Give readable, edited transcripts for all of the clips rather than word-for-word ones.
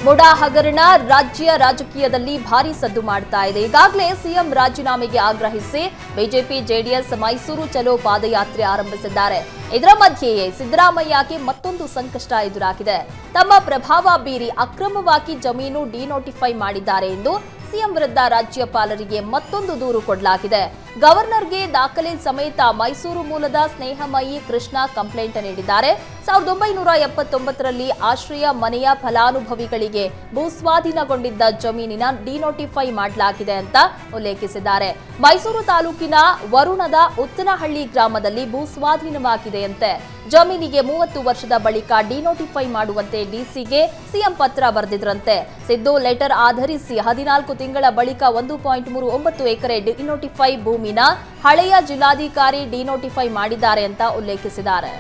ಮುಡಾ ಹಗರಣ ರಾಜ್ಯ ರಾಜಕೀಯದಲ್ಲಿ ಭಾರೀ ಸದ್ದು ಮಾಡ್ತಾ ಇದೆ. ಈಗಾಗಲೇ ಸಿಎಂ ರಾಜೀನಾಮೆಗೆ ಆಗ್ರಹಿಸಿ ಬಿಜೆಪಿ ಜೆಡಿಎಸ್ ಮೈಸೂರು ಚಲೋ ಪಾದಯಾತ್ರೆ ಆರಂಭಿಸಿದ್ದಾರೆ. ಇದರ ಮಧ್ಯೆಯೇ ಸಿದ್ದರಾಮಯ್ಯಗೆ ಮತ್ತೊಂದು ಸಂಕಷ್ಟ ಎದುರಾಗಿದೆ. ತಮ್ಮ ಪ್ರಭಾವ ಬೀರಿ ಅಕ್ರಮವಾಗಿ ಜಮೀನು ಡಿನೋಟಿಫೈ ಮಾಡಿದ್ದಾರೆ ಎಂದು ಸಿಎಂ ವಿರುದ್ಧ ರಾಜ್ಯಪಾಲರಿಗೆ ಮತ್ತೊಂದು ದೂರು ಕೊಡಲಾಗಿದೆ. ಗವರ್ನರ್ಗೆ ದಾಖಲೆ ಸಮೇತ ಮೈಸೂರು ಮೂಲದ ಸ್ನೇಹಮಯಿ ಕೃಷ್ಣ ಕಂಪ್ಲೇಂಟ್ ನೀಡಿದ್ದಾರೆ. 1979ರಲ್ಲಿ ಆಶ್ರಯ ಮನೆಯ ಫಲಾನುಭವಿಗಳಿಗೆ ಭೂಸ್ವಾಧೀನಗೊಂಡಿದ್ದ ಜಮೀನಿನ ಡಿನೋಟಿಫೈ ಮಾಡಲಾಗಿದೆ ಅಂತ ಉಲ್ಲೇಖಿಸಿದ್ದಾರೆ. ಮೈಸೂರು ತಾಲೂಕಿನ ವರುಣದ ಉತ್ತನಹಳ್ಳಿ ಗ್ರಾಮದಲ್ಲಿ ಭೂಸ್ವಾಧೀನವಾಗಿದೆಯಂತೆ. ಜಮೀನಿಗೆ 30 ವರ್ಷದ ಬಳಿಕ ಡಿನೋಟಿಫೈ ಮಾಡುವಂತೆ ಡಿಸಿಗೆ ಸಿಎಂ ಪತ್ರ ಬರೆದಿದ್ರಂತೆ. ಸಿದ್ದು ಲೆಟರ್ ಆಧರಿಸಿ 14 ತಿಂಗಳ ಬಳಿಕ 1.39 ಎಕರೆ ಡಿನೋಟಿಫೈ ಭೂಮಿನ ಹಳೆಯ ಜಿಲ್ಲಾಧಿಕಾರಿ ಡಿನೋಟಿಫೈ ಮಾಡಿದ್ದಾರೆ ಅಂತ ಉಲ್ಲೇಖಿಸಿದ್ದಾರೆ.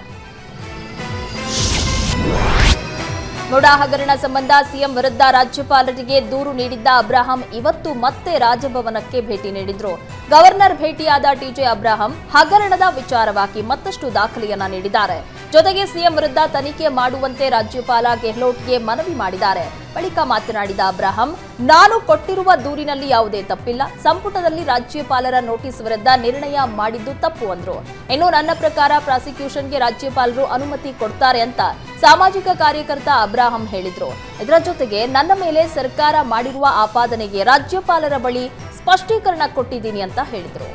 ಮುಡಾ ಹಗರಣ ಸಂಬಂಧ ಸಿಎಂ ವಿರುದ್ಧ ರಾಜ್ಯಪಾಲರಿಗೆ ದೂರು ನೀಡಿದ್ದ ಅಬ್ರಾಹಂ ಇವತ್ತು ಮತ್ತೆ ರಾಜಭವನಕ್ಕೆ ಭೇಟಿ ನೀಡಿದ್ರು. ಗವರ್ನರ್ ಭೇಟಿಯಾದ ಟಿಜೆ ಅಬ್ರಾಹಂ ಹಗರಣದ ವಿಚಾರವಾಗಿ ಮತ್ತಷ್ಟು ದಾಖಲೆಯನ್ನ ನೀಡಿದ್ದಾರೆ. ಜೊತೆಗೆ ಸಿಎಂ ವಿರುದ್ಧ ತನಿಖೆ ಮಾಡುವಂತೆ ರಾಜ್ಯಪಾಲ ಗೆಹ್ಲೋಟ್ಗೆ ಮನವಿ ಮಾಡಿದ್ದಾರೆ. ಬಳಿಕ ಮಾತನಾಡಿದ ಅಬ್ರಾಹಂ, ನಾನು ಕೊಟ್ಟಿರುವ ದೂರಿನಲ್ಲಿ ಯಾವುದೇ ತಪ್ಪಿಲ್ಲ. ಸಂಪುಟದಲ್ಲಿ ರಾಜ್ಯಪಾಲರ ನೋಟಿಸ್ ವಿರುದ್ಧ ನಿರ್ಣಯ ಮಾಡಿದ್ದು ತಪ್ಪು ಅಂದ್ರು. ಇನ್ನು ನನ್ನ ಪ್ರಕಾರ ಪ್ರಾಸಿಕ್ಯೂಷನ್ಗೆ ರಾಜ್ಯಪಾಲರು ಅನುಮತಿ ಕೊಡ್ತಾರೆ ಅಂತ ಸಾಮಾಜಿಕ ಕಾರ್ಯಕರ್ತ ಅಬ್ರಾಹಂ ಹೇಳಿದ್ರು. ಇದರ ಜೊತೆಗೆ ನನ್ನ ಮೇಲೆ ಸರ್ಕಾರ ಮಾಡಿರುವ ಆಪಾದನೆಗೆ ರಾಜ್ಯಪಾಲರ ಬಳಿ ಸ್ಪಷ್ಟೀಕರಣ ಕೊಟ್ಟಿದ್ದೀನಿ ಅಂತ ಹೇಳಿದ್ರು.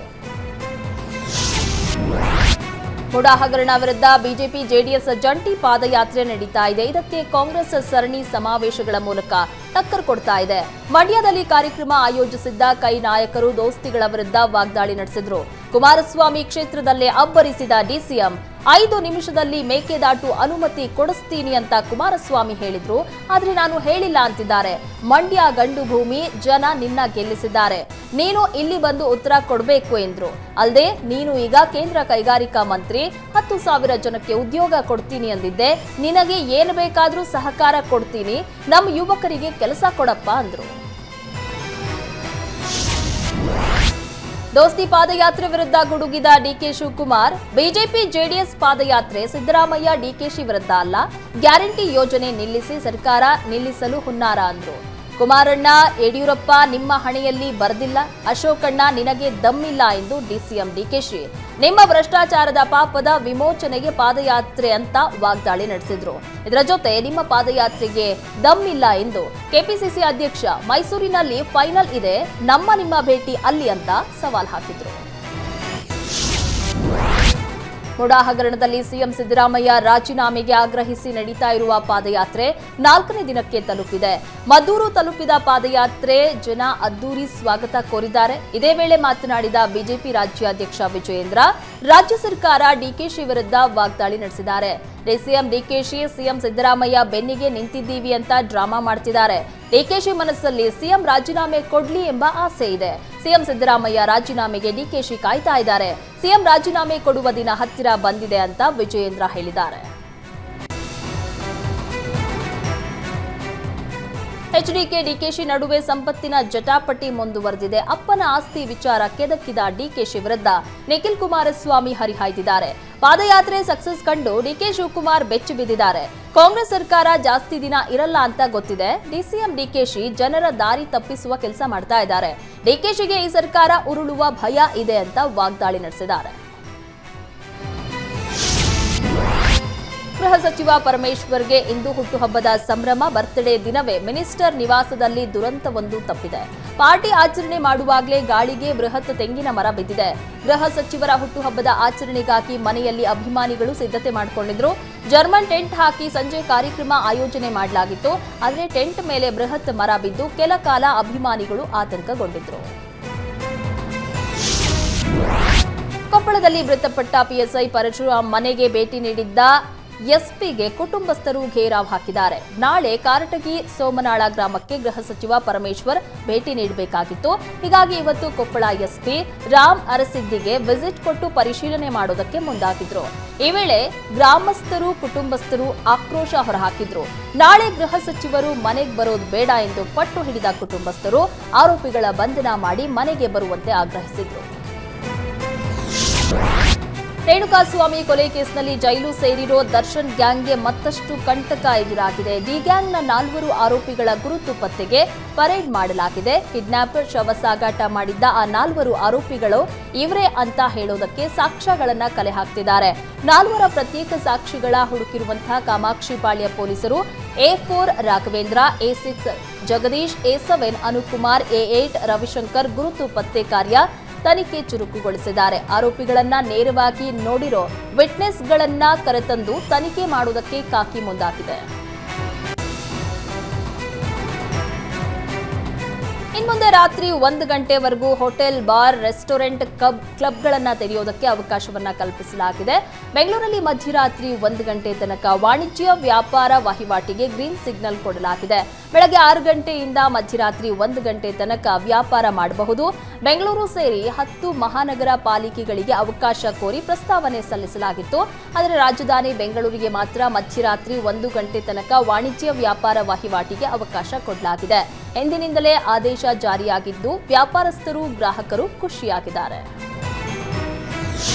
ಮುಡಾ ಹಗರಣ ವಿರುದ್ಧ ಬಿಜೆಪಿ ಜೆಡಿಎಸ್ ಜಂಟಿ ಪಾದಯಾತ್ರೆ ನಡೀತಾ ಇದೆ. ಇದಕ್ಕೆ ಕಾಂಗ್ರೆಸ್ ಸರಣಿ ಸಮಾವೇಶಗಳ ಮೂಲಕ ಟಕ್ಕರ್ ಕೊಡ್ತಾ ಇದೆ. ಮಂಡ್ಯದಲ್ಲಿ ಕಾರ್ಯಕ್ರಮ ಆಯೋಜಿಸಿದ್ದ ಕೈ ನಾಯಕರು ದೋಸ್ತಿಗಳ ವಿರುದ್ಧ ವಾಗ್ದಾಳಿ ನಡೆಸಿದ್ರು. ಕುಮಾರಸ್ವಾಮಿ ಕ್ಷೇತ್ರದಲ್ಲೇ ಅಬ್ಬರಿಸಿದ ಡಿಸಿಎಂ 5 ನಿಮಿಷದಲ್ಲಿ ಮೇಕೆದಾಟು ಅನುಮತಿ ಕೊಡಿಸ್ತೀನಿ ಅಂತ ಕುಮಾರಸ್ವಾಮಿ ಹೇಳಿದ್ರು. ಆದ್ರೆ ನಾನು ಹೇಳಿಲ್ಲ ಅಂತಿದ್ದಾರೆ. ಮಂಡ್ಯ ಗಂಡು ಭೂಮಿ, ಜನ ನಿನ್ನ ಗೆಲ್ಲಿಸಿದ್ದಾರೆ, ನೀನು ಇಲ್ಲಿ ಬಂದು ಉತ್ತರ ಕೊಡಬೇಕು ಎಂದ್ರು. ಅಲ್ಲದೆ ನೀನು ಈಗ ಕೇಂದ್ರ ಕೈಗಾರಿಕಾ ಮಂತ್ರಿ, 10,000 ಜನಕ್ಕೆ ಉದ್ಯೋಗ ಕೊಡ್ತೀನಿ ಅಂದಿದ್ದೆ, ನಿನಗೆ ಏನು ಬೇಕಾದ್ರೂ ಸಹಕಾರ ಕೊಡ್ತೀನಿ, ನಮ್ಮ ಯುವಕರಿಗೆ ಕೆಲಸ ಕೊಡಪ್ಪ ಅಂದ್ರು. ದೋಸ್ತಿ ಪಾದಯಾತ್ರೆ ವಿರುದ್ಧ ಗುಡುಗಿದ ಡಿಕೆ ಶಿವಕುಮಾರ್, ಬಿಜೆಪಿ ಜೆಡಿಎಸ್ ಪಾದಯಾತ್ರೆ ಸಿದ್ದರಾಮಯ್ಯ ಡಿಕೆಶಿ ವಿರುದ್ಧ ಅಲ್ಲ, ಗ್ಯಾರಂಟಿ ಯೋಜನೆ ನಿಲ್ಲಿಸಿ ಸರ್ಕಾರ ನಿಲ್ಲಿಸಲು ಹುನ್ನಾರ ಅಂದ್ರು. ಕುಮಾರಣ್ಣ, ಯಡಿಯೂರಪ್ಪ ನಿಮ್ಮ ಹಣೆಯಲ್ಲಿ ಬರೆದಿಲ್ಲ, ಅಶೋಕಣ್ಣ ನಿನಗೆ ದಮ್ಮಿಲ್ಲ ಎಂದು ಡಿಸಿಎಂ ಡಿಕೆಶಿ ನಿಮ್ಮ ಭ್ರಷ್ಟಾಚಾರದ ಪಾಪದ ವಿಮೋಚನೆಗೆ ಪಾದಯಾತ್ರೆ ಅಂತ ವಾಗ್ದಾಳಿ ನಡೆಸಿದ್ರು. ಇದರ ಜೊತೆ ನಿಮ್ಮ ಪಾದಯಾತ್ರೆಗೆ ದಮ್ಮಿಲ್ಲ ಎಂದು ಕೆಪಿಸಿಸಿ ಅಧ್ಯಕ್ಷ ಮೈಸೂರಿನಲ್ಲಿ ಫೈನಲ್ ಇದೆ, ನಿಮ್ಮ ಭೇಟಿ ಅಲ್ಲಿ ಅಂತ ಸವಾಲ್ ಹಾಕಿದ್ರು. ಮುಡಾ ಹಗರಣದಲ್ಲಿ ಸಿಎಂ ಸಿದ್ದರಾಮಯ್ಯ ರಾಜೀನಾಮೆಗೆ ಆಗ್ರಹಿಸಿ ನಡೀತಾ ಇರುವ ಪಾದಯಾತ್ರೆ 4ನೇ ದಿನಕ್ಕೆ ತಲುಪಿದೆ. ಮದ್ದೂರು ತಲುಪಿದ ಪಾದಯಾತ್ರೆ ಜನ ಅದ್ದೂರಿ ಸ್ವಾಗತ ಕೋರಿದ್ದಾರೆ. ಇದೇ ವೇಳೆ ಮಾತನಾಡಿದ ಬಿಜೆಪಿ ರಾಜ್ಯಾಧ್ಯಕ್ಷ ವಿಜಯೇಂದ್ರ, ರಾಜ್ಯ ಸರ್ಕಾರ ಡಿಕೆಶಿ ವಿರುದ್ಧ ವಾಗ್ದಾಳಿ ನಡೆಸಿದ್ದಾರೆ. ಸಿಎಂ ಡಿಕೆಶಿ ಸಿಎಂ ಸಿದ್ದರಾಮಯ್ಯ ಬೆನ್ನಿಗೆ ನಿಂತಿದ್ದೀವಿ ಅಂತ ಡ್ರಾಮಾ ಮಾಡ್ತಿದ್ದಾರೆ. ಡಿಕೆಶಿ ಮನಸ್ಸಲ್ಲಿ ಸಿಎಂ ರಾಜೀನಾಮೆ ಕೊಡ್ಲಿ ಎಂಬ ಆಸೆ ಇದೆ. ಸಿಎಂ ಸಿದ್ದರಾಮಯ್ಯ ರಾಜೀನಾಮೆಗೆ ಡಿಕೆಶಿ ಕಾಯ್ತಾ ಇದ್ದಾರೆ. ಸಿಎಂ ರಾಜೀನಾಮೆ ಕೊಡುವ ದಿನ ಹತ್ತಿರ ಬಂದಿದೆ ಅಂತ ವಿಜಯೇಂದ್ರ ಹೇಳಿದ್ದಾರೆ. ಎಚ್ಡಿಕೆ ಡಿಕೆಶಿ ನಡುವೆ ಸಂಪತ್ತಿನ ಜಟಾಪಟಿ ಮುಂದುವರೆದಿದೆ. ಅಪ್ಪನ ಆಸ್ತಿ ವಿಚಾರ ಕೆದಕಿದ ಡಿಕೆಶಿ ವಿರುದ್ಧ ನಿಖಿಲ್ ಕುಮಾರಸ್ವಾಮಿ ಹರಿಹಾಯ್ದಿದ್ದಾರೆ. ಪಾದಯಾತ್ರೆ ಸಕ್ಸಸ್ ಕಂಡು ಡಿಕೆ ಶಿವಕುಮಾರ್ ಬೆಚ್ಚಿ ಬಿದ್ದಿದ್ದಾರೆ. ಕಾಂಗ್ರೆಸ್ ಸರ್ಕಾರ ಜಾಸ್ತಿ ದಿನ ಇರಲ್ಲ ಅಂತ ಗೊತ್ತಿದೆ. ಡಿಸಿಎಂ ಡಿಕೆಶಿ ಜನರ ದಾರಿ ತಪ್ಪಿಸುವ ಕೆಲಸ ಮಾಡ್ತಾ ಇದ್ದಾರೆ. ಡಿಕೆಶಿಗೆ ಈ ಸರ್ಕಾರ ಉರುಳುವ ಭಯ ಇದೆ ಅಂತ ವಾಗ್ದಾಳಿ ನಡೆಸಿದ್ದಾರೆ. ಗೃಹ ಸಚಿವ ಪರಮೇಶ್ವರ್ಗೆ ಇಂದು ಹುಟ್ಟುಹಬ್ಬದ ಸಂಭ್ರಮ. ಬರ್ತ್ಡೇ ದಿನವೇ ಮಿನಿಸ್ಟರ್ ನಿವಾಸದಲ್ಲಿ ದುರಂತವೊಂದು ತಪ್ಪಿದೆ. ಪಾರ್ಟಿ ಆಚರಣೆ ಮಾಡುವಾಗಲೇ ಗಾಳಿಗೆ ಬೃಹತ್ ತೆಂಗಿನ ಮರ ಬಿದ್ದಿದೆ. ಗೃಹ ಸಚಿವರ ಹುಟ್ಟುಹಬ್ಬದ ಆಚರಣೆಗಾಗಿ ಮನೆಯಲ್ಲಿ ಅಭಿಮಾನಿಗಳು ಸಿದ್ಧತೆ ಮಾಡಿಕೊಂಡಿದ್ರು. ಜರ್ಮನ್ ಟೆಂಟ್ ಹಾಕಿ ಸಂಜೆ ಕಾರ್ಯಕ್ರಮ ಆಯೋಜನೆ ಮಾಡಲಾಗಿತ್ತು. ಆದರೆ ಟೆಂಟ್ ಮೇಲೆ ಬೃಹತ್ ಮರ ಬಿದ್ದು ಕೆಲ ಕಾಲ ಅಭಿಮಾನಿಗಳು ಆತಂಕಗೊಂಡಿದ್ರು. ಕೊಪ್ಪಳದಲ್ಲಿ ಮೃತಪಟ್ಟ ಪಿಎಸ್ಐ ಪರಶುರಾಮ್ ಮನೆಗೆ ಭೇಟಿ ನೀಡಿದ್ದ ಎಸ್ಪಿಗೆ ಕುಟುಂಬಸ್ಥರು ಘೇರಾವ್ ಹಾಕಿದ್ದಾರೆ. ನಾಳೆ ಕಾರಟಗಿ ಸೋಮನಾಳ ಗ್ರಾಮಕ್ಕೆ ಗೃಹ ಸಚಿವ ಪರಮೇಶ್ವರ್ ಭೇಟಿ ನೀಡಬೇಕಾಗಿತ್ತು. ಹೀಗಾಗಿ ಇವತ್ತು ಕೊಪ್ಪಳ ಎಸ್ಪಿ ರಾಮ್ ಅರಸಿದ್ದಿಗೆ ವಿಸಿಟ್ ಕೊಟ್ಟು ಪರಿಶೀಲನೆ ಮಾಡೋದಕ್ಕೆ ಮುಂದಾಗಿದ್ರು. ಈ ವೇಳೆ ಗ್ರಾಮಸ್ಥರು ಕುಟುಂಬಸ್ಥರು ಆಕ್ರೋಶ ಹೊರಹಾಕಿದ್ರು. ನಾಳೆ ಗೃಹ ಸಚಿವರು ಮನೆಗೆ ಬರೋದು ಬೇಡ ಎಂದು ಪಟ್ಟು ಹಿಡಿದ ಕುಟುಂಬಸ್ಥರು ಆರೋಪಿಗಳ ಬಂಧನ ಮಾಡಿ ಮನೆಗೆ ಬರುವಂತೆ ಆಗ್ರಹಿಸಿದ್ರು. ರೇಣುಕಾಸ್ವಾಮಿ ಕೊಲೆ ಕೇಸ್ನಲ್ಲಿ ಜೈಲು ಸೇರಿರೋ ದರ್ಶನ್ ಗ್ಯಾಂಗ್ಗೆ ಮತ್ತಷ್ಟು ಕಂಟಕ ಎದುರಾಗಿದೆ. ಡಿ ಗ್ಯಾಂಗ್ನ 4 ಆರೋಪಿಗಳ ಗುರುತು ಪತ್ತೆಗೆ ಪರೇಡ್ ಮಾಡಲಾಗಿದೆ. ಕಿಡ್ನಾಪರ್ ಶವ ಸಾಗಾಟ ಮಾಡಿದ್ದ ಆ 4 ಆರೋಪಿಗಳು ಇವರೇ ಅಂತ ಹೇಳೋದಕ್ಕೆ ಸಾಕ್ಷ್ಯಗಳನ್ನ ಕಲೆ ಹಾಕ್ತಿದ್ದಾರೆ. 4 ಪ್ರತ್ಯೇಕ ಸಾಕ್ಷಿಗಳ ಹುಡುಕಿರುವಂತಹ ಕಾಮಾಕ್ಷಿಪಾಳ್ಯ ಪೊಲೀಸರು A4 Raghavendra, A6 Jagadish, A7 Anukumar, A8 Ravishankar ಗುರುತು ಪತ್ತೆ ಕಾರ್ಯ ತನಿಖೆ ಚುರುಕುಗೊಳಿಸಿದ್ದಾರೆ. ಆರೋಪಿಗಳನ್ನ ನೇರವಾಗಿ ನೋಡಿರೋ ವಿಟ್ನೆಸ್ಗಳನ್ನ ಕರೆತಂದು ತನಿಖೆ ಮಾಡುವುದಕ್ಕೆ ಕಾಕಿ ಮುಂದಾಗಿದೆ. ಇನ್ಮುಂದೆ ರಾತ್ರಿ 1 ಗಂಟೆವರೆಗೂ ಹೋಟೆಲ್, ಬಾರ್, ರೆಸ್ಟೋರೆಂಟ್, ಕ್ಲಬ್ಗಳನ್ನ ತೆರೆಯೋದಕ್ಕೆ ಅವಕಾಶವನ್ನ ಕಲ್ಪಿಸಲಾಗಿದೆ. ಬೆಂಗಳೂರಲ್ಲಿ ಮಧ್ಯರಾತ್ರಿ 1 ಗಂಟೆ ತನಕ ವಾಣಿಜ್ಯ ವ್ಯಾಪಾರ ವಹಿವಾಟಿಗೆ ಗ್ರೀನ್ ಸಿಗ್ನಲ್ ಕೊಡಲಾಗಿದೆ. ಬೆಳಗ್ಗೆ 6 ಗಂಟೆಯಿಂದ ಮಧ್ಯರಾತ್ರಿ 1 ಗಂಟೆ ತನಕ ವ್ಯಾಪಾರ ಮಾಡಬಹುದು. ಬೆಂಗಳೂರು ಸೇರಿ 10 ಮಹಾನಗರ ಪಾಲಿಕೆಗಳಿಗೆ ಅವಕಾಶ ಕೋರಿ ಪ್ರಸ್ತಾವನೆ ಸಲ್ಲಿಸಲಾಗಿತ್ತು. ಆದರೆ ರಾಜಧಾನಿ ಬೆಂಗಳೂರಿಗೆ ಮಾತ್ರ ಮಧ್ಯರಾತ್ರಿ 1 ಗಂಟೆ ತನಕ ವಾಣಿಜ್ಯ ವ್ಯಾಪಾರ ವಹಿವಾಟಿಗೆ ಅವಕಾಶ ಕೊಡಲಾಗಿದೆ. ಎಂದಿನಿಂದಲೇ ಆದೇಶ ಜಾರಿಯಾಗಿದ್ದು ವ್ಯಾಪಾರಸ್ಥರು, ಗ್ರಾಹಕರು ಖುಷಿಯಾಗಿದ್ದಾರೆ.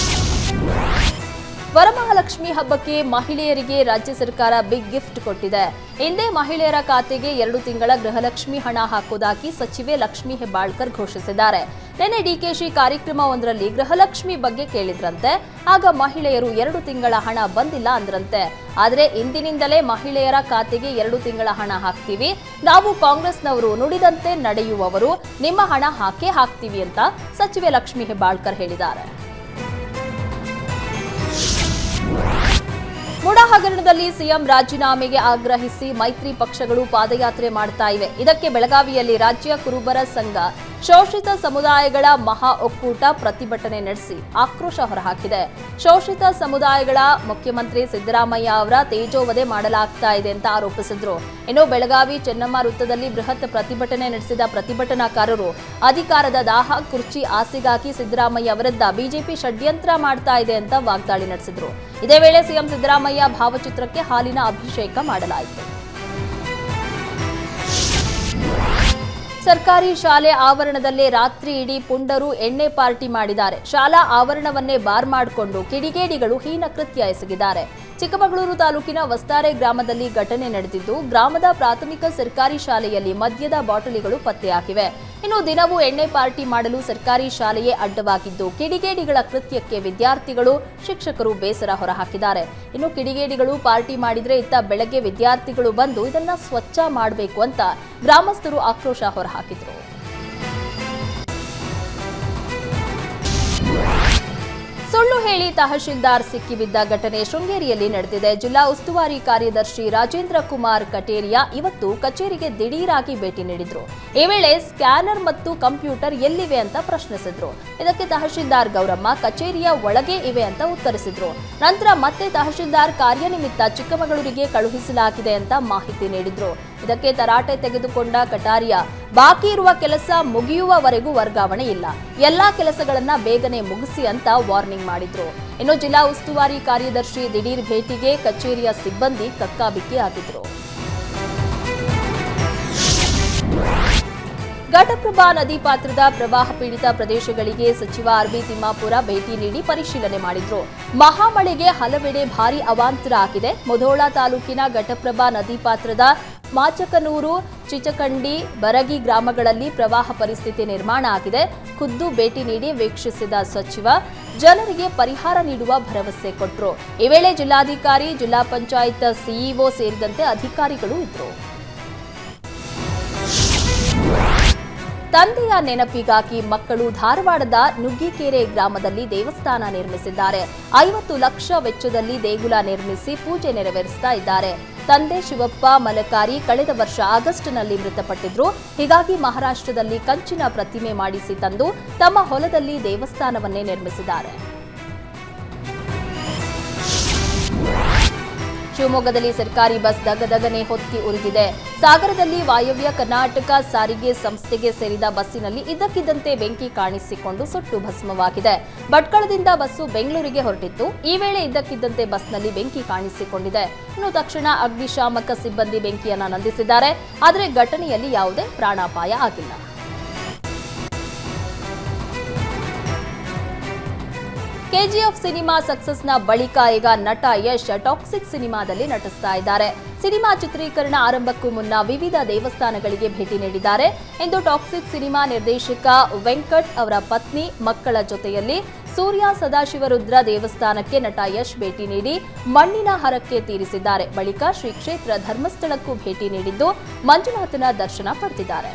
ವರಮಹಾಲಕ್ಷ್ಮಿ ಹಬ್ಬಕ್ಕೆ ಮಹಿಳೆಯರಿಗೆ ರಾಜ್ಯ ಸರ್ಕಾರ ಬಿಗ್ ಗಿಫ್ಟ್ ಕೊಟ್ಟಿದೆ. ಹಿಂದೆ ಮಹಿಳೆಯರ ಖಾತೆಗೆ 2 ತಿಂಗಳ ಗೃಹಲಕ್ಷ್ಮಿ ಹಣ ಹಾಕುವುದಾಗಿ ಸಚಿವೆ ಲಕ್ಷ್ಮಿ ಹೆಬ್ಬಾಳ್ಕರ್ ಘೋಷಿಸಿದ್ದಾರೆ. ನಿನ್ನೆ ಡಿಕೆಶಿ ಕಾರ್ಯಕ್ರಮವೊಂದರಲ್ಲಿ ಗೃಹಲಕ್ಷ್ಮಿ ಬಗ್ಗೆ ಕೇಳಿದ್ರಂತೆ. ಆಗ ಮಹಿಳೆಯರು 2 ತಿಂಗಳ ಹಣ ಬಂದಿಲ್ಲ ಅಂದ್ರಂತೆ. ಆದರೆ ಇಂದಿನಿಂದಲೇ ಮಹಿಳೆಯರ ಖಾತೆಗೆ 2 ತಿಂಗಳ ಹಣ ಹಾಕ್ತೀವಿ, ನಾವು ಕಾಂಗ್ರೆಸ್ನವರು ನುಡಿದಂತೆ ನಡೆಯುವವರು, ನಿಮ್ಮ ಹಣ ಹಾಕೇ ಹಾಕ್ತೀವಿ ಅಂತ ಸಚಿವೆ ಲಕ್ಷ್ಮಿ ಹೆಬ್ಬಾಳ್ಕರ್ ಹೇಳಿದ್ದಾರೆ. ಮುಡಾ ಹಗರಣದಲ್ಲಿ ಸಿಎಂ ರಾಜೀನಾಮೆಗೆ ಆಗ್ರಹಿಸಿ ಮೈತ್ರಿ ಪಕ್ಷಗಳು ಪಾದಯಾತ್ರೆ ಮಾಡ್ತಾ ಇವೆ. ಇದಕ್ಕೆ ಬೆಳಗಾವಿಯಲ್ಲಿ ರಾಜ್ಯ ಕುರುಬರ ಸಂಘ ಶೋಷಿತ ಸಮುದಾಯಗಳ ಮಹಾ ಒಕ್ಕೂಟ ಪ್ರತಿಭಟನೆ ನಡೆಸಿ ಆಕ್ರೋಶ ಹೊರಹಾಕಿದೆ. ಶೋಷಿತ ಸಮುದಾಯಗಳ ಮುಖ್ಯಮಂತ್ರಿ ಸಿದ್ದರಾಮಯ್ಯ ಅವರ ತೇಜೋವಧೆ ಮಾಡಲಾಗ್ತಾ ಇದೆ ಅಂತ ಆರೋಪಿಸಿದ್ರು. ಇನ್ನು ಬೆಳಗಾವಿ ಚೆನ್ನಮ್ಮ ವೃತ್ತದಲ್ಲಿ ಬೃಹತ್ ಪ್ರತಿಭಟನೆ ನಡೆಸಿದ ಪ್ರತಿಭಟನಾಕಾರರು ಅಧಿಕಾರದ ದಾಹ, ಕುರ್ಚಿ ಆಸೆಗಾಗಿ ಸಿದ್ದರಾಮಯ್ಯ ವಿರುದ್ಧ ಬಿಜೆಪಿ ಷಡ್ಯಂತ್ರ ಮಾಡ್ತಾ ಇದೆ ಅಂತ ವಾಗ್ದಾಳಿ ನಡೆಸಿದ್ರು. ಇದೇ ವೇಳೆ ಸಿಎಂ ಸಿದ್ದರಾಮಯ್ಯ ಭಾವಚಿತ್ರಕ್ಕೆ ಹಾಲಿನ ಅಭಿಷೇಕ ಮಾಡಲಾಯಿತು. ಸರ್ಕಾರಿ ಶಾಲೆ ಆವರಣದಲ್ಲೇ ರಾತ್ರಿ ಇಡೀ ಪುಂಡರು ಎಣ್ಣೆ ಪಾರ್ಟಿ ಮಾಡಿದ್ದಾರೆ. ಶಾಲಾ ಆವರಣವನ್ನೇ ಬಾರ್ ಮಾಡಿಕೊಂಡು ಕಿಡಿಗೇಡಿಗಳು ಹೀನ ಕೃತ್ಯ ಎಸಗಿದ್ದಾರೆ. ಚಿಕ್ಕಮಗಳೂರು ತಾಲೂಕಿನ ವಸ್ತಾರೆ ಗ್ರಾಮದಲ್ಲಿ ಘಟನೆ ನಡೆದಿದ್ದು, ಗ್ರಾಮದ ಪ್ರಾಥಮಿಕ ಸರ್ಕಾರಿ ಶಾಲೆಯಲ್ಲಿ ಮದ್ಯದ ಬಾಟಲಿಗಳು ಪತ್ತೆಯಾಗಿವೆ. ಇನ್ನು ದಿನವೂ ಎಣ್ಣೆ ಪಾರ್ಟಿ ಮಾಡಲು ಸರ್ಕಾರಿ ಶಾಲೆಯೇ ಅಡ್ಡವಾಗಿದ್ದು, ಕಿಡಿಗೇಡಿಗಳ ಕೃತ್ಯಕ್ಕೆ ವಿದ್ಯಾರ್ಥಿಗಳು, ಶಿಕ್ಷಕರು ಬೇಸರ ಹೊರಹಾಕಿದ್ದಾರೆ. ಇನ್ನು ಕಿಡಿಗೇಡಿಗಳು ಪಾರ್ಟಿ ಮಾಡಿದ್ರೆ ಇತ್ತ ಬೆಳಗ್ಗೆ ವಿದ್ಯಾರ್ಥಿಗಳು ಬಂದು ಇದನ್ನ ಸ್ವಚ್ಛ ಮಾಡಬೇಕು ಅಂತ ಗ್ರಾಮಸ್ಥರು ಆಕ್ರೋಶ ಹೊರಹಾಕಿದ್ರು. ಸುಳ್ಳು ಹೇಳಿ ತಹಶೀಲ್ದಾರ್ ಸಿಕ್ಕಿಬಿದ್ದ ಘಟನೆ ಶೃಂಗೇರಿಯಲ್ಲಿ ನಡೆದಿದೆ. ಜಿಲ್ಲಾ ಉಸ್ತುವಾರಿ ಕಾರ್ಯದರ್ಶಿ ರಾಜೇಂದ್ರ ಕುಮಾರ್ ಕಟೇರಿಯಾ ಇವತ್ತು ಕಚೇರಿಗೆ ದಿಢೀರಾಗಿ ಭೇಟಿ ನೀಡಿದ್ರು. ಈ ವೇಳೆ ಸ್ಕ್ಯಾನರ್ ಮತ್ತು ಕಂಪ್ಯೂಟರ್ ಎಲ್ಲಿವೆ ಅಂತ ಪ್ರಶ್ನಿಸಿದ್ರು. ಇದಕ್ಕೆ ತಹಶೀಲ್ದಾರ್ ಗೌರಮ್ಮ ಕಚೇರಿಯ ಒಳಗೆ ಇವೆ ಅಂತ ಉತ್ತರಿಸಿದ್ರು. ನಂತರ ಮತ್ತೆ ತಹಶೀಲ್ದಾರ್ ಕಾರ್ಯನಿಮಿತ್ತ ಚಿಕ್ಕಮಗಳೂರಿಗೆ ಕಳುಹಿಸಲಾಗಿದೆ ಅಂತ ಮಾಹಿತಿ ನೀಡಿದ್ರು. ಇದಕ್ಕೆ ತರಾಟೆ ತೆಗೆದುಕೊಂಡ ಕಟಾರಿಯಾ, ಬಾಕಿ ಇರುವ ಕೆಲಸ ಮುಗಿಯುವವರೆಗೂ ವರ್ಗಾವಣೆ ಇಲ್ಲ, ಎಲ್ಲಾ ಕೆಲಸಗಳನ್ನ ಬೇಗನೆ ಮುಗಿಸಿ ಅಂತ ವಾರ್ನಿಂಗ್ ಮಾಡಿದ್ರು. ಇನ್ನು ಜಿಲ್ಲಾ ಉಸ್ತುವಾರಿ ಕಾರ್ಯದರ್ಶಿ ದಿಢೀರ್ ಭೇಟಿಗೆ ಕಚೇರಿಯ ಸಿಬ್ಬಂದಿ ಕಕ್ಕಾಬಿಕ್ಕಿ ಆಗಿದ್ರು. ಘಟಪ್ರಭಾ ನದಿ ಪಾತ್ರದ ಪ್ರವಾಹ ಪೀಡಿತ ಪ್ರದೇಶಗಳಿಗೆ ಸಚಿವ ಆರ್ಬಿ ತಿಮ್ಮಾಪುರ ಭೇಟಿ ನೀಡಿ ಪರಿಶೀಲನೆ ಮಾಡಿದ್ರು. ಮಹಾಮಳೆಗೆ ಹಲವೆಡೆ ಭಾರೀ ಅವಾಂತರ ಆಗಿದೆ. ಮುಧೋಳ ತಾಲೂಕಿನ ಘಟಪ್ರಭಾ ನದಿ ಪಾತ್ರದ ಮಾಚಕನೂರು, ಚಿಚಕಂಡಿ, ಬರಗಿ ಗ್ರಾಮಗಳಲ್ಲಿ ಪ್ರವಾಹ ಪರಿಸ್ಥಿತಿ ನಿರ್ಮಾಣ ಆಗಿದೆ. ಖುದ್ದು ಭೇಟಿ ನೀಡಿ ವೀಕ್ಷಿಸಿದ ಸಚಿವ ಜನರಿಗೆ ಪರಿಹಾರ ನೀಡುವ ಭರವಸೆ ಕೊಟ್ಟರು. ಈ ವೇಳೆ ಜಿಲ್ಲಾಧಿಕಾರಿ, ಜಿಲ್ಲಾ ಪಂಚಾಯತ್ ಸಿಇಒ ಸೇರಿದಂತೆ ಅಧಿಕಾರಿಗಳು ಇದ್ದರು. ತಂದೆಯ ನೆನಪಿಗಾಗಿ ಮಕ್ಕಳು ಧಾರವಾಡದ ನುಗ್ಗಿಕೆರೆ ಗ್ರಾಮದಲ್ಲಿ ದೇವಸ್ಥಾನ ನಿರ್ಮಿಸಿದ್ದಾರೆ. 50 ಲಕ್ಷ ವೆಚ್ಚದಲ್ಲಿ ದೇಗುಲ ನಿರ್ಮಿಸಿ ಪೂಜೆ ನೆರವೇರಿಸ್ತಾ ಇದ್ದಾರೆ. ತಂದೆ ಶಿವಪ್ಪ ಮಲಕಾರಿ ಕಳೆದ ವರ್ಷ ಆಗಸ್ಟ್ನಲ್ಲಿ ಮೃತಪಟ್ಟಿದ್ರು. ಹೀಗಾಗಿ ಮಹಾರಾಷ್ಟ್ರದಲ್ಲಿ ಕಂಚಿನ ಪ್ರತಿಮೆ ಮಾಡಿಸಿ ತಂದು ತಮ್ಮ ಹೊಲದಲ್ಲಿ ದೇವಸ್ಥಾನವನ್ನೇ ನಿರ್ಮಿಸಿದ್ದಾರೆ. ಶಿವಮೊಗ್ಗದಲ್ಲಿ ಸರ್ಕಾರಿ ಬಸ್ ದಗದಗನೆ ಹೊತ್ತಿ ಉರಿದಿದೆ. ಸಾಗರದಲ್ಲಿ ವಾಯವ್ಯ ಕರ್ನಾಟಕ ಸಾರಿಗೆ ಸಂಸ್ಥೆಗೆ ಸೇರಿದ ಬಸ್ಸಿನಲ್ಲಿ ಇದ್ದಕ್ಕಿದ್ದಂತೆ ಬೆಂಕಿ ಕಾಣಿಸಿಕೊಂಡು ಸುಟ್ಟು ಭಸ್ಮವಾಗಿದೆ. ಭಟ್ಕಳದಿಂದ ಬಸ್ಸು ಬೆಂಗಳೂರಿಗೆ ಹೊರಟಿತ್ತು. ಈ ವೇಳೆ ಇದ್ದಕ್ಕಿದ್ದಂತೆ ಬಸ್ನಲ್ಲಿ ಬೆಂಕಿ ಕಾಣಿಸಿಕೊಂಡಿದೆ. ಇನ್ನು ತಕ್ಷಣ ಅಗ್ನಿಶಾಮಕ ಸಿಬ್ಬಂದಿ ಬೆಂಕಿಯನ್ನು ನಂದಿಸಿದ್ದಾರೆ. ಆದರೆ ಘಟನೆಯಲ್ಲಿ ಯಾವುದೇ ಪ್ರಾಣಾಪಾಯ ಆಗಿಲ್ಲ. ಕೆಜಿಎಫ್ ಸಿನಿಮಾ ಸಕ್ಸಸ್ನ ಬಳಿಕ ಈಗ ನಟ ಯಶ್ ಟಾಕ್ಸಿಕ್ ಸಿನಿಮಾದಲ್ಲಿ ನಟಿಸ್ತಾ ಇದ್ದಾರೆ. ಸಿನಿಮಾ ಚಿತ್ರೀಕರಣ ಆರಂಭಕ್ಕೂ ಮುನ್ನ ವಿವಿಧ ದೇವಸ್ಥಾನಗಳಿಗೆ ಭೇಟಿ ನೀಡಿದ್ದಾರೆ. ಇಂದು ಟಾಕ್ಸಿಕ್ ಸಿನಿಮಾ ನಿರ್ದೇಶಕ ವೆಂಕಟ್ ಅವರ ಪತ್ನಿ ಮಕ್ಕಳ ಜೊತೆಯಲ್ಲಿ ಸೂರ್ಯ ಸದಾಶಿವರುದ್ರ ದೇವಸ್ಥಾನಕ್ಕೆ ನಟ ಯಶ್ ಭೇಟಿ ನೀಡಿ ಮಣ್ಣಿನ ಹರಕೆ ತೀರಿಸಿದ್ದಾರೆ. ಬಳಿಕ ಶ್ರೀ ಕ್ಷೇತ್ರ ಧರ್ಮಸ್ಥಳಕ್ಕೂ ಭೇಟಿ ನೀಡಿದ್ದು ಮಂಜುನಾಥನ ದರ್ಶನ ಪಡೆದಿದ್ದಾರೆ.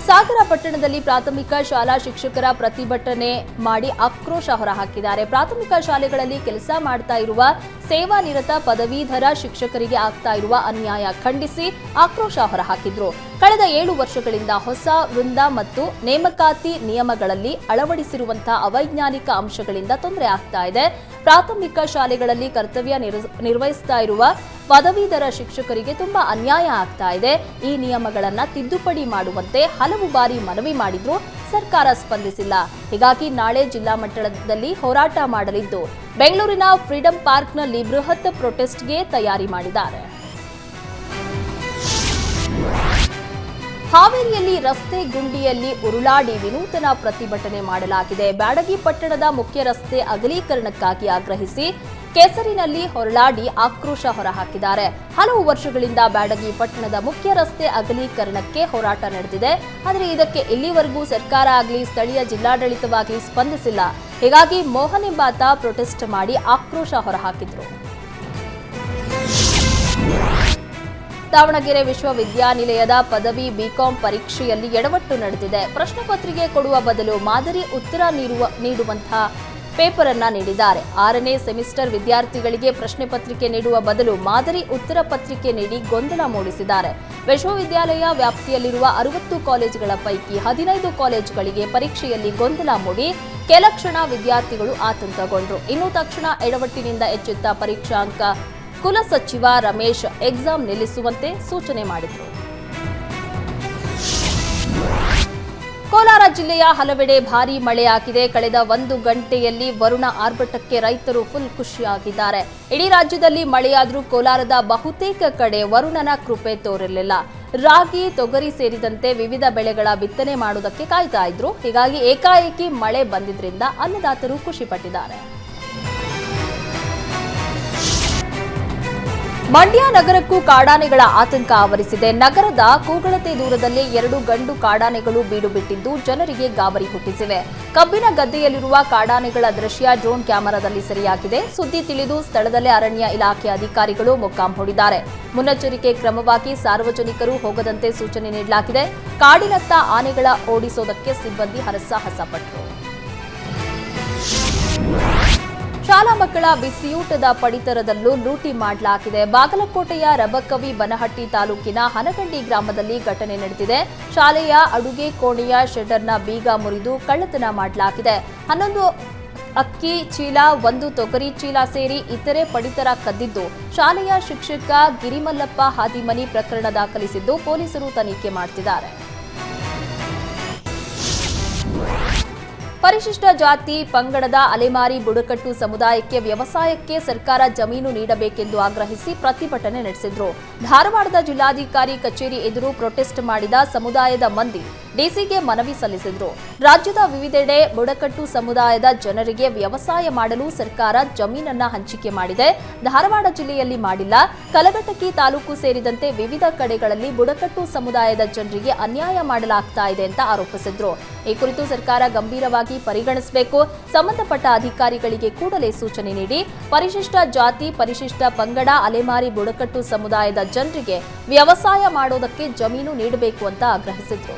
ಸಾಗರ ಪಟ್ಟಣದಲ್ಲಿ ಪ್ರಾಥಮಿಕ ಶಾಲಾ ಶಿಕ್ಷಕರ ಪ್ರತಿಭಟನೆ ಮಾಡಿ ಆಕ್ರೋಶ ಹೊರಹಾಕಿದ್ದಾರೆ. ಪ್ರಾಥಮಿಕ ಶಾಲೆಗಳಲ್ಲಿ ಕೆಲಸ ಮಾಡ್ತಾ ಇರುವ ಸೇವಾನಿರತ ಪದವೀಧರ ಶಿಕ್ಷಕರಿಗೆ ಆಗ್ತಾ ಇರುವ ಅನ್ಯಾಯ ಖಂಡಿಸಿ ಆಕ್ರೋಶ ಹೊರಹಾಕಿದ್ರು. ಕಳೆದ 7 ವರ್ಷಗಳಿಂದ ಹೊಸ ವೃಂದ ಮತ್ತು ನೇಮಕಾತಿ ನಿಯಮಗಳಲ್ಲಿ ಅಳವಡಿಸಿರುವಂತಹ ಅವೈಜ್ಞಾನಿಕ ಅಂಶಗಳಿಂದ ತೊಂದರೆ ಆಗ್ತಾ ಇದೆ. ಪ್ರಾಥಮಿಕ ಶಾಲೆಗಳಲ್ಲಿ ಕರ್ತವ್ಯ ನಿರ್ವಹಿಸ್ತಾ ಇರುವ ಪದವೀಧರ ಶಿಕ್ಷಕರಿಗೆ ತುಂಬಾ ಅನ್ಯಾಯ ಆಗ್ತಾ ಇದೆ. ಈ ನಿಯಮಗಳನ್ನ ತಿದ್ದುಪಡಿ ಮಾಡುವಂತೆ ಹಲವು ಬಾರಿ ಮನವಿ ಮಾಡಿದ್ರು, ಸರ್ಕಾರ ಸ್ಪಂದಿಸಿಲ್ಲ. ಹೀಗಾಗಿ ನಾಳೆ ಜಿಲ್ಲಾ ಮಟ್ಟದಲ್ಲಿ ಹೋರಾಟ ಮಾಡಲಿದ್ದು ಬೆಂಗಳೂರಿನ ಫ್ರೀಡಂ ಪಾರ್ಕ್ನಲ್ಲಿ ಬೃಹತ್ ಪ್ರೊಟೆಸ್ಟ್ಗೆ ತಯಾರಿ ಮಾಡಿದ್ದಾರೆ. ಹಾವೇರಿಯಲ್ಲಿ ರಸ್ತೆ ಗುಂಡಿಯಲ್ಲಿ ಉರುಳಾಡಿ ವಿನೂತನ ಪ್ರತಿಭಟನೆ ಮಾಡಲಾಗಿದೆ. ಬ್ಯಾಡಗಿ ಪಟ್ಟಣದ ಮುಖ್ಯ ರಸ್ತೆ ಅಗಲೀಕರಣಕ್ಕಾಗಿ ಆಗ್ರಹಿಸಿ ಕೆಸರಿನಲ್ಲಿ ಹೊರಳಾಡಿ ಆಕ್ರೋಶ ಹೊರಹಾಕಿದ್ದಾರೆ. ಹಲವು ವರ್ಷಗಳಿಂದ ಬ್ಯಾಡಗಿ ಪಟ್ಟಣದ ಮುಖ್ಯ ರಸ್ತೆ ಅಗಲೀಕರಣಕ್ಕೆ ಹೋರಾಟ ನಡೆದಿದೆ. ಆದರೆ ಇದಕ್ಕೆ ಇಲ್ಲಿವರೆಗೂ ಸರ್ಕಾರ ಆಗಲಿ ಸ್ಥಳೀಯ ಜಿಲ್ಲಾಡಳಿತವಾಗಲಿ ಸ್ಪಂದಿಸಿಲ್ಲ. ಹೀಗಾಗಿ ಮೋಹನ್ ಎಂಬಾತ ಪ್ರೊಟೆಸ್ಟ್ ಮಾಡಿ ಆಕ್ರೋಶ ಹೊರಹಾಕಿದ್ರು. ದಾವಣಗೆರೆ ವಿಶ್ವವಿದ್ಯಾನಿಲಯದ ಪದವಿ ಬಿಕಾಂ ಪರೀಕ್ಷೆಯಲ್ಲಿ ಎಡವಟ್ಟು ನಡೆದಿದೆ. ಪ್ರಶ್ನೆ ಪತ್ರಿಕೆ ಕೊಡುವ ಬದಲು ಮಾದರಿ ಉತ್ತರ ನೀಡುವಂತಹ ಪೇಪರ್ ಅನ್ನ ನೀಡಿದ್ದಾರೆ. 6ನೇ ಸೆಮಿಸ್ಟರ್ ವಿದ್ಯಾರ್ಥಿಗಳಿಗೆ ಪ್ರಶ್ನೆ ಪತ್ರಿಕೆ ನೀಡುವ ಬದಲು ಮಾದರಿ ಉತ್ತರ ಪತ್ರಿಕೆ ನೀಡಿ ಗೊಂದಲ ಮೂಡಿಸಿದ್ದಾರೆ. ವಿಶ್ವವಿದ್ಯಾಲಯ ವ್ಯಾಪ್ತಿಯಲ್ಲಿರುವ 60 ಕಾಲೇಜುಗಳ ಪೈಕಿ 15 ಕಾಲೇಜುಗಳಿಗೆ ಪರೀಕ್ಷೆಯಲ್ಲಿ ಗೊಂದಲ ಮೂಡಿ ಕೆಲ ಕ್ಷಣ ವಿದ್ಯಾರ್ಥಿಗಳು ಆತಂಕಗೊಂಡರು. ಇನ್ನು ತಕ್ಷಣ ಎಡವಟ್ಟಿನಿಂದ ಎಚ್ಚೆತ್ತ ಪರೀಕ್ಷಾಂಕ ಕುಲಸಚಿವ ರಮೇಶ್ ಎಕ್ಸಾಮ್ ನಿಲ್ಲಿಸುವಂತೆ ಸೂಚನೆ ಮಾಡಿದರು. ಕೋಲಾರ ಜಿಲ್ಲೆಯ ಹಲವೆಡೆ ಭಾರೀ ಮಳೆಯಾಗಿದೆ. ಕಳೆದ 1 ಗಂಟೆಯಲ್ಲಿ ವರುಣ ಆರ್ಭಟಕ್ಕೆ ರೈತರು ಫುಲ್ ಖುಷಿಯಾಗಿದ್ದಾರೆ. ಇಡೀ ರಾಜ್ಯದಲ್ಲಿ ಮಳೆಯಾದರೂ ಕೋಲಾರದ ಬಹುತೇಕ ಕಡೆ ವರುಣನ ಕೃಪೆ ತೋರಿರಲಿಲ್ಲ. ರಾಗಿ, ತೊಗರಿ ಸೇರಿದಂತೆ ವಿವಿಧ ಬೆಳೆಗಳ ಬಿತ್ತನೆ ಮಾಡುವುದಕ್ಕೆ ಕಾಯ್ತಾ ಇದ್ರು. ಹೀಗಾಗಿ ಏಕಾಏಕಿ ಮಳೆ ಬಂದಿದ್ರಿಂದ ಅನ್ನದಾತರು ಖುಷಿ ಪಟ್ಟಿದ್ದಾರೆ. ಮಂಡ್ಯ ನಗರಕ್ಕೂ ಕಾಡಾನೆಗಳ ಆತಂಕ ಆವರಿಸಿದೆ. ನಗರದ ಕೂಗಳತೆ ದೂರದಲ್ಲಿ 2 ಗಂಡು ಕಾಡಾನೆಗಳು ಬೀಡು ಬಿಟ್ಟಿದ್ದು ಜನರಿಗೆ ಗಾಬರಿ ಹುಟ್ಟಿಸಿವೆ. ಕಬ್ಬಿನ ಗದ್ದೆಯಲ್ಲಿರುವ ಕಾಡಾನೆಗಳ ದೃಶ್ಯ ಡ್ರೋನ್ ಕ್ಯಾಮೆರಾದಲ್ಲಿ ಸೆರೆಯಾಗಿದೆ. ಸುದ್ದಿ ತಿಳಿದು ಸ್ಥಳದಲ್ಲೇ ಅರಣ್ಯ ಇಲಾಖೆ ಅಧಿಕಾರಿಗಳು ಮೊಕ್ಕಾಂ ಹೂಡಿದ್ದಾರೆ. ಮುನ್ನೆಚ್ಚರಿಕೆ ಕ್ರಮವಾಗಿ ಸಾರ್ವಜನಿಕರು ಹೋಗದಂತೆ ಸೂಚನೆ ನೀಡಲಾಗಿದೆ. ಕಾಡಿನತ್ತ ಆನೆಗಳ ಓಡಿಸೋದಕ್ಕೆ ಸಿಬ್ಬಂದಿ ಹರಸಾಹಸ ಪಟ್ಟರು. ಶಾಲಾ ಮಕ್ಕಳ ಬಿಸಿಯೂಟದ ಪಡಿತರದಲ್ಲೂ ಲೂಟಿ ಮಾಡಲಾಗಿದೆ. ಬಾಗಲಕೋಟೆಯ ರಬಕವಿ ಬನಹಟ್ಟಿ ತಾಲೂಕಿನ ಹನಗಂಡಿ ಗ್ರಾಮದಲ್ಲಿ ಘಟನೆ ನಡೆದಿದೆ. ಶಾಲೆಯ ಅಡುಗೆ ಕೋಣೆಯ ಶೆಡರ್ನ ಬೀಗ ಮುರಿದು ಕಳ್ಳತನ ಮಾಡಲಾಗಿದೆ. 11 ಅಕ್ಕಿ ಚೀಲ, 1 ತೊಗರಿ ಚೀಲ ಸೇರಿ ಇತರೆ ಪಡಿತರ ಕದ್ದಿದ್ದು ಶಾಲೆಯ ಶಿಕ್ಷಕ ಗಿರಿಮಲ್ಲಪ್ಪ ಹಾದಿಮನಿ ಪ್ರಕರಣ ದಾಖಲಿಸಿದ್ದು ಪೊಲೀಸರು ತನಿಖೆ ಮಾಡುತ್ತಿದ್ದಾರೆ. ಪರಿಶಿಷ್ಟ ಜಾತಿ ಪಂಗಡದ ಅಲೆಮಾರಿ ಬುಡಕಟ್ಟು ಸಮುದಾಯಕ್ಕೆ ವ್ಯವಸಾಯಕ್ಕೆ ಸರ್ಕಾರ ಜಮೀನು ನೀಡಬೇಕೆಂದು ಆಗ್ರಹಿಸಿ ಪ್ರತಿಭಟನೆ ನಡೆಸಿದ್ರು. ಧಾರವಾಡದ ಜಿಲ್ಲಾಧಿಕಾರಿ ಕಚೇರಿ ಎದುರು ಪ್ರೊಟೆಸ್ಟ್ ಮಾಡಿದ ಸಮುದಾಯದ ಮಂದಿ ಡಿಸಿಗೆ ಮನವಿ ಸಲ್ಲಿಸಿದ್ರು. ರಾಜ್ಯದ ವಿವಿಧೆಡೆ ಬುಡಕಟ್ಟು ಸಮುದಾಯದ ಜನರಿಗೆ ವ್ಯವಸಾಯ ಮಾಡಲು ಸರ್ಕಾರ ಜಮೀನನ್ನ ಹಂಚಿಕೆ ಮಾಡಿದೆ. ಧಾರವಾಡ ಜಿಲ್ಲೆಯಲ್ಲಿ ಮಾಡಿಲ್ಲ. ಕಲಘಟಕಿ ತಾಲೂಕು ಸೇರಿದಂತೆ ವಿವಿಧ ಕಡೆಗಳಲ್ಲಿ ಬುಡಕಟ್ಟು ಸಮುದಾಯದ ಜನರಿಗೆ ಅನ್ಯಾಯ ಮಾಡಲಾಗ್ತಾ ಇದೆ ಅಂತ ಆರೋಪಿಸಿದ್ರು. ಈ ಕುರಿತು ಸರ್ಕಾರ ಗಂಭೀರವಾಗಿ ಪರಿಗಣಿಸಬೇಕು. ಸಂಬಂಧಪಟ್ಟ ಅಧಿಕಾರಿಗಳಿಗೆ ಕೂಡಲೇ ಸೂಚನೆ ನೀಡಿ ಪರಿಶಿಷ್ಟ ಜಾತಿ, ಪರಿಶಿಷ್ಟ ಪಂಗಡ, ಅಲೆಮಾರಿ ಬುಡಕಟ್ಟು ಸಮುದಾಯದ ಜನರಿಗೆ ವ್ಯವಸಾಯ ಮಾಡೋದಕ್ಕೆ ಜಮೀನು ನೀಡಬೇಕು ಅಂತ ಆಗ್ರಹಿಸಿದ್ರು.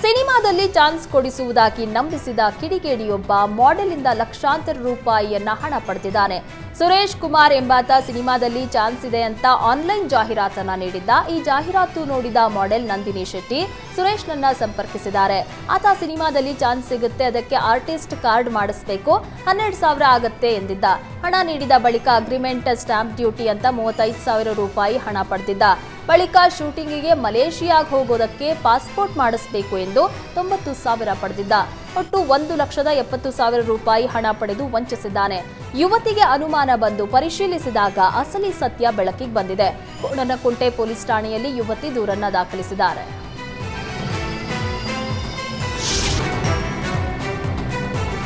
ಸಿನಿಮಾದಲ್ಲಿ ಚಾನ್ಸ್ ಕೊಡಿಸುವುದಾಗಿ ನಂಬಿಸಿದ ಕಿಡಿಗೇಡಿಯೊಬ್ಬ ಮಾಡೆಲ್ನಿಂದ ಲಕ್ಷಾಂತರ ರೂಪಾಯಿಯನ್ನ ಹಣ ಪಡೆದಿದ್ದಾನೆ. ಸುರೇಶ್ ಕುಮಾರ್ ಎಂಬಾತ ಸಿನಿಮಾದಲ್ಲಿ ಚಾನ್ಸ್ ಇದೆ ಅಂತ ಆನ್ಲೈನ್ ಜಾಹೀರಾತನ್ನ ನೀಡಿದ್ದ. ಈ ಜಾಹೀರಾತು ನೋಡಿದ ಮಾಡೆಲ್ ನಂದಿನಿ ಶೆಟ್ಟಿ ಸುರೇಶ್ನನ್ನ ಸಂಪರ್ಕಿಸಿದ್ದಾರೆ. ಆತ ಸಿನಿಮಾದಲ್ಲಿ ಚಾನ್ಸ್ ಸಿಗುತ್ತೆ, ಅದಕ್ಕೆ ಆರ್ಟಿಸ್ಟ್ ಕಾರ್ಡ್ ಮಾಡಿಸಬೇಕು, 12,000 ಆಗತ್ತೆ ಎಂದಿದ್ದ. ಹಣ ನೀಡಿದ ಬಳಿಕ ಅಗ್ರಿಮೆಂಟ್, ಸ್ಟಾಂಪ್ ಡ್ಯೂಟಿ ಅಂತ 35,000 ರೂಪಾಯಿ ಹಣ ಪಡೆದಿದ್ದ. ಬಳಿಕ ಶೂಟಿಂಗಿಗೆ ಮಲೇಷಿಯಾಗೆ ಹೋಗೋದಕ್ಕೆ ಪಾಸ್ಪೋರ್ಟ್ ಮಾಡಿಸಬೇಕು ಎಂದು 90,000 ಪಡೆದಿದ್ದ. ಒಟ್ಟು 1,70,000 ರೂಪಾಯಿ ಹಣ ಪಡೆದು ವಂಚಿಸಿದ್ದಾನೆ. ಯುವತಿಗೆ ಅನುಮಾನ ಬಂದು ಪರಿಶೀಲಿಸಿದಾಗ ಅಸಲಿ ಸತ್ಯ ಬೆಳಕಿಗೆ ಬಂದಿದೆ. ಕೋಣನಕುಂಟೆ ಪೊಲೀಸ್ ಠಾಣೆಯಲ್ಲಿ ಯುವತಿ ದೂರನ್ನ ದಾಖಲಿಸಿದ್ದಾರೆ.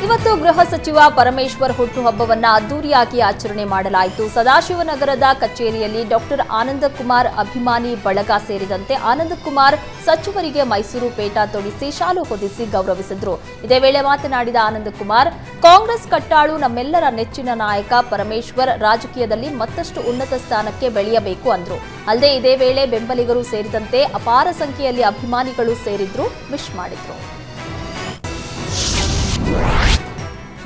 ಇವತ್ತು ಗೃಹ ಸಚಿವ ಪರಮೇಶ್ವರ್ ಹುಟ್ಟುಹಬ್ಬವನ್ನ ಅದ್ದೂರಿಯಾಗಿ ಆಚರಣೆ ಮಾಡಲಾಯಿತು. ಸದಾಶಿವನಗರದ ಕಚೇರಿಯಲ್ಲಿ ಡಾಕ್ಟರ್ ಆನಂದಕುಮಾರ್ ಅಭಿಮಾನಿ ಬಳಗ ಸೇರಿದಂತೆ ಆನಂದಕುಮಾರ್ ಸಚಿವರಿಗೆ ಮೈಸೂರು ಪೇಟ ತೊಡಿಸಿ ಶಾಲು ಹೊದಿಸಿ ಗೌರವಿಸಿದ್ರು. ಇದೇ ವೇಳೆ ಮಾತನಾಡಿದ ಆನಂದಕುಮಾರ್, ಕಾಂಗ್ರೆಸ್ ಕಟ್ಟಾಳು ನಮ್ಮೆಲ್ಲರ ನೆಚ್ಚಿನ ನಾಯಕ ಪರಮೇಶ್ವರ್ ರಾಜಕೀಯದಲ್ಲಿ ಮತ್ತಷ್ಟು ಉನ್ನತ ಸ್ಥಾನಕ್ಕೆ ಬೆಳೆಯಬೇಕು ಅಂದ್ರು. ಅಲ್ಲದೆ ಇದೇ ವೇಳೆ ಬೆಂಬಲಿಗರು ಸೇರಿದಂತೆ ಅಪಾರ ಸಂಖ್ಯೆಯಲ್ಲಿ ಅಭಿಮಾನಿಗಳು ಸೇರಿದ್ರು, ವಿಶ್ ಮಾಡಿದ್ರು.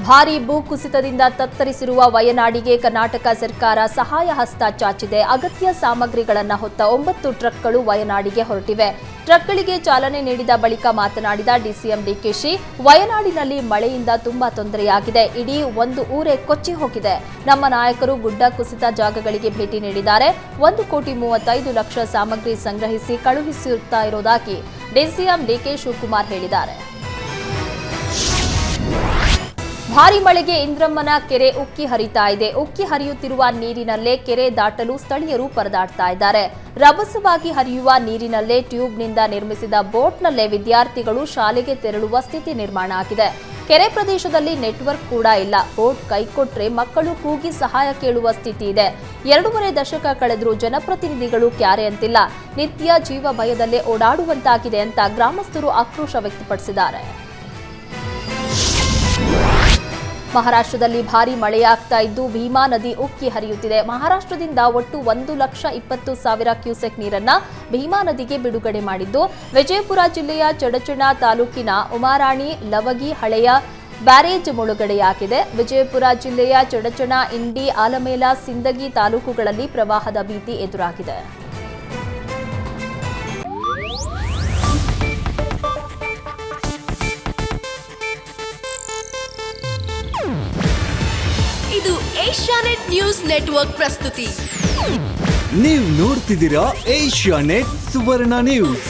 ಭಾರೀ ಭೂಕುಸಿತದಿಂದ ತತ್ತರಿಸಿರುವ ವಯನಾಡಿಗೆ ಕರ್ನಾಟಕ ಸರ್ಕಾರ ಸಹಾಯ ಹಸ್ತ ಚಾಚಿದೆ. ಅಗತ್ಯ ಸಾಮಗ್ರಿಗಳನ್ನು ಹೊತ್ತ 9 ಟ್ರಕ್ಗಳು ವಯನಾಡಿಗೆ ಹೊರಟಿವೆ. ಟ್ರಕ್ಗಳಿಗೆ ಚಾಲನೆ ನೀಡಿದ ಬಳಿಕ ಮಾತನಾಡಿದ ಡಿಸಿಎಂ ಡಿಕೆಶಿ, ವಯನಾಡಿನಲ್ಲಿ ಮಳೆಯಿಂದ ತುಂಬಾ ತೊಂದರೆಯಾಗಿದೆ. ಇಡೀ ಒಂದು ಊರೇ ಕೊಚ್ಚಿ ಹೋಗಿದೆ. ನಮ್ಮ ನಾಯಕರು ಗುಡ್ಡ ಕುಸಿತ ಜಾಗಗಳಿಗೆ ಭೇಟಿ ನೀಡಿದ್ದಾರೆ. 1,35,00,000 ಸಾಮಗ್ರಿ ಸಂಗ್ರಹಿಸಿ ಕಳುಹಿಸುತ್ತಾ ಇರುವುದಾಗಿ ಡಿಸಿಎಂ ಡಿಕೆ ಶಿವಕುಮಾರ್ ಹೇಳಿದ್ದಾರೆ. ಭಾರಿ ಮಳೆಗೆ ಇಂದ್ರಮ್ಮನ ಕೆರೆ ಉಕ್ಕಿ ಹರಿತಾ ಇದೆ. ಉಕ್ಕಿ ಹರಿಯುತ್ತಿರುವ ನೀರಿನಲ್ಲೇ ಕೆರೆ ದಾಟಲು ಸ್ಥಳೀಯರು ಪರದಾಡ್ತಾ ಇದ್ದಾರೆ. ರಭಸವಾಗಿ ಹರಿಯುವ ನೀರಿನಲ್ಲೇ ಟ್ಯೂಬ್ನಿಂದ ನಿರ್ಮಿಸಿದ ಬೋಟ್ನಲ್ಲೇ ವಿದ್ಯಾರ್ಥಿಗಳು ಶಾಲೆಗೆ ತೆರಳುವ ಸ್ಥಿತಿ ನಿರ್ಮಾಣ ಆಗಿದೆ. ಕೆರೆ ಪ್ರದೇಶದಲ್ಲಿ ನೆಟ್ವರ್ಕ್ ಕೂಡ ಇಲ್ಲ. ಬೋಟ್ ಕೈಕೊಟ್ರೆ ಮಕ್ಕಳು ಕೂಗಿ ಸಹಾಯ ಕೇಳುವ ಸ್ಥಿತಿ ಇದೆ. 2.5 ದಶಕ ಕಳೆದರೂ ಜನಪ್ರತಿನಿಧಿಗಳು ಕ್ಯಾರೆ ಅಂತಿಲ್ಲ. ನಿತ್ಯ ಜೀವ ಭಯದಲ್ಲೇ ಓಡಾಡುವಂತಾಗಿದೆ ಅಂತ ಗ್ರಾಮಸ್ಥರು ಆಕ್ರೋಶ ವ್ಯಕ್ತಪಡಿಸಿದ್ದಾರೆ. ಮಹಾರಾಷ್ಟ್ರದಲ್ಲಿ ಭಾರೀ ಮಳೆಯಾಗ್ತಾ ಇದ್ದು ಭೀಮಾ ನದಿ ಉಕ್ಕಿ ಹರಿಯುತ್ತಿದೆ. ಮಹಾರಾಷ್ಟ್ರದಿಂದ ಒಟ್ಟು 1,20,000 ಕ್ಯೂಸೆಕ್ ನೀರನ್ನ ಭೀಮಾ ನದಿಗೆ ಬಿಡುಗಡೆ ಮಾಡಿದ್ದು, ವಿಜಯಪುರ ಜಿಲ್ಲೆಯ ಚಡಚಣ ತಾಲೂಕಿನ ಉಮಾರಾಣಿ ಲವಗಿ ಹಳೆಯ ಬ್ಯಾರೇಜ್ ಮುಳುಗಡೆಯಾಗಿದೆ. ವಿಜಯಪುರ ಜಿಲ್ಲೆಯ ಚಡಚಣ, ಇಂಡಿ, ಆಲಮೇಲ, ಸಿಂದಗಿ ತಾಲೂಕುಗಳಲ್ಲಿ ಪ್ರವಾಹದ ಭೀತಿ ಎದುರಾಗಿದೆ. ಇದು ಏಷ್ಯಾನೆಟ್ ನ್ಯೂಸ್ ನೆಟ್ವರ್ಕ್ ಪ್ರಸ್ತುತಿ. ನೀವು ನೋಡ್ತಿದ್ದೀರಾ ಏಷ್ಯಾನೆಟ್ ಸುವರ್ಣ ನ್ಯೂಸ್.